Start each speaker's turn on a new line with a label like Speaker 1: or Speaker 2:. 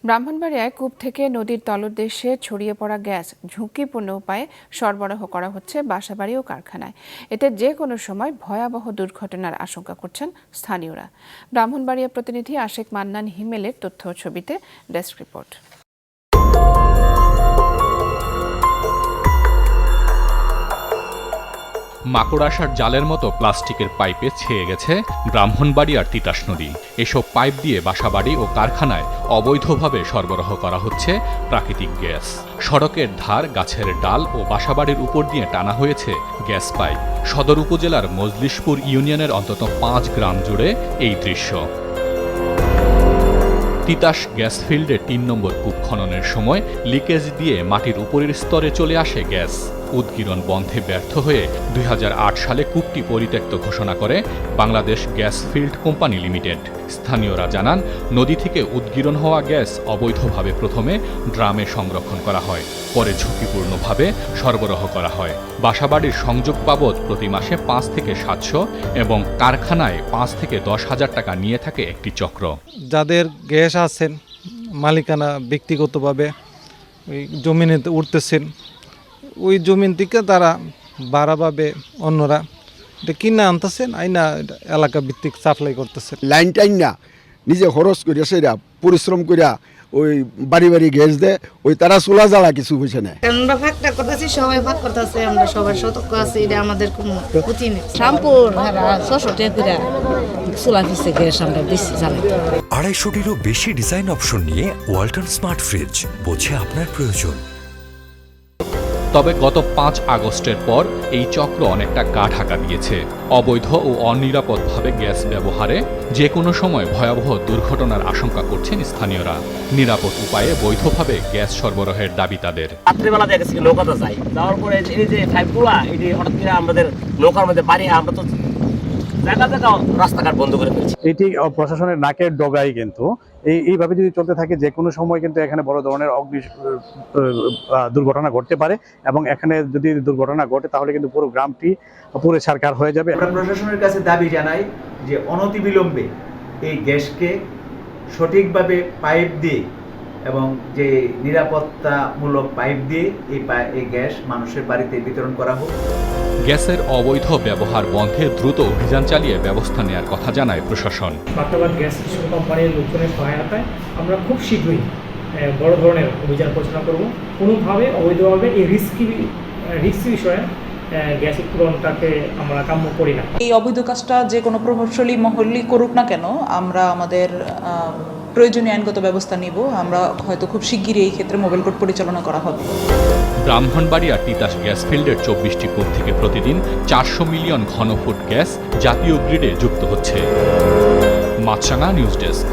Speaker 1: ব্রাহ্মণবাড়িয়ায় কূপ থেকে নদীর তলদেশে ছড়িয়ে পড়া গ্যাস ঝুঁকিপূর্ণ উপায়ে সরবরাহ করা হচ্ছে বাসাবাড়ি ও কারখানায়। এতে যে কোনো সময় ভয়াবহ দুর্ঘটনার আশঙ্কা করছেন স্থানীয়রা। ব্রাহ্মণবাড়িয়া প্রতিনিধি আশেক মান্নান হিমেলের তথ্য ও ছবিতে ডেস্ক রিপোর্ট।
Speaker 2: মাকড়াসার জালের মতো প্লাস্টিকের পাইপে ছেয়ে গেছে ব্রাহ্মণবাড়িয়ার তিতাস নদী। এসব পাইপ দিয়ে বাসাবাড়ি ও কারখানায় অবৈধভাবে সরবরাহ করা হচ্ছে প্রাকৃতিক গ্যাস। সড়কের ধার, গাছের ডাল ও বাসাবাড়ির উপর দিয়ে টানা হয়েছে গ্যাস পাইপ। সদর উপজেলার মজলিশপুর ইউনিয়নের অন্তত 5 গ্রাম জুড়ে এই দৃশ্য। তিতাস গ্যাস ফিল্ডে 3 নম্বর কূপ খননের সময় লিকেজ দিয়ে মাটির উপরের স্তরে চলে আসে গ্যাস। উদগীরণ বন্ধে ব্যর্থ হয়ে 2008 সালে কূপটি পরিত্যক্ত ঘোষণা করে Bangladesh gas field company limited. স্থানীয়রা জানান, নদী থেকে উদগীরণ হওয়া গ্যাস অবৈধভাবে প্রথমে ড্রামে সংরক্ষণ করা হয়, পরে ঝুঁকিপূর্ণভাবে সরবরাহ করা হয়। বাসাবাড়ির সংযোগ বাবদ প্রতি মাসে 5 থেকে 700 এবং কারখানায় 5 থেকে 10,000 টাকা নিয়ে থাকে একটি চক্র।
Speaker 3: যাদের গ্যাস আছেন মালিকানা ব্যক্তিগতভাবে ওই জমিনে উঠতেছেন, ওই জমিন থেকে তারা বাড়াভাবে অন্যরা এটা কিনে আনতেছেন, আইনা এলাকা ভিত্তিক সাপ্লাই করতেছে।
Speaker 4: লাইন টাইন না নিজে খরচ করিয়া সেটা পরিশ্রম করিয়া ওই বাড়ি বাড়ি গ্যাস দেয়, ওই তারা চুলা জ্বালা কিছু হয়েছে না।
Speaker 5: আমরা ভাগটা করতেছি, সবাই ভাগ করতেছে, আমরা সবার সতর্ক আছি, এটা আমাদের কোনো ক্ষতি নেই। শ্যাম্পুর 600 টাকা করে চুলা ফিসে গ্যাস আমরা দিচ্ছি জ্বালাই।
Speaker 6: 250-টিরও বেশি ডিজাইন অপশন নিয়ে ওয়ালটন স্মার্ট ফ্রিজ, বোঝে আপনার প্রয়োজন।
Speaker 2: তবে গত 5 আগস্টের পর এই চক্র অনেকটা গা ঢাকা দিয়েছে। অবৈধ ও অনিরাপদভাবে গ্যাস ব্যবহারে যে কোনো সময় ভয়াবহ দুর্ঘটনার আশঙ্কা করছেন স্থানীয়রা। নিরাপদ উপায়ে বৈধভাবে গ্যাস সরবরাহের দাবি তাদের।
Speaker 7: রাত্রিবেলা দেখেছি নৌকাতে যাই, যাওয়ার পরে এই যে পাইপগুলা এটি হঠাৎ করে আমাদের নৌকার মধ্যে পানি, আমরা তো জায়গা জায়গা রাস্তাঘাট বন্ধ করে ফেলছি।
Speaker 8: এটি প্রশাসনের নাকের ডগাই, কিন্তু এইভাবে যদি চলতে থাকে যে কোনো সময় কিন্তু এখানে বড় ধরনের দুর্ঘটনা ঘটতে পারে, এবং এখানে যদি দুর্ঘটনা ঘটে তাহলে কিন্তু পুরো গ্রামটি পুরো ছারখার হয়ে যাবে।
Speaker 9: আমরা প্রশাসনের কাছে দাবি জানাই যে অনতিবিলম্বে এই গ্যাসকে সঠিকভাবে পাইপ দিয়ে এবং যে নিরাপত্তামূলক পাইপ দিয়ে এই গ্যাস মানুষের বাড়িতে বিতরণ করা হোক।
Speaker 2: গ্যাসের অবৈধ ব্যবহার বন্ধে দ্রুত অভিযান চালিয়ে ব্যবস্থা নেওয়ার কথা জানায় প্রশাসন।
Speaker 10: বার্তাবাদ গ্যাস স্টেশন কোম্পানির লোকজনের সহায়তায় আমরা খুব শীঘ্রই বড় ধরনের অভিযান পরিচালনা করব। কোনোভাবে অবৈধভাবে এই রিস্কি বিষয়ে গ্যাস উৎপাদনটাকে আমরা কাম্য করি না।
Speaker 11: এই অবৈধ কাজটা যে কোনো প্রভাবশালী মহলই করুক না কেন, আমরা আমাদের প্রয়োজনীয় আইনগত ব্যবস্থা নিব। আমরা হয়তো খুব শিগগিরই এই ক্ষেত্রে মোবাইল কোর্ট পরিচালনা করা হবে।
Speaker 2: ব্রাহ্মণবাড়িয়ার তিতাস গ্যাস ফিল্ডের 24টি কূপ থেকে প্রতিদিন 400 মিলিয়ন ঘনফুট গ্যাস জাতীয় গ্রিডে যুক্ত হচ্ছে। মাছরাঙা নিউজ ডেস্ক।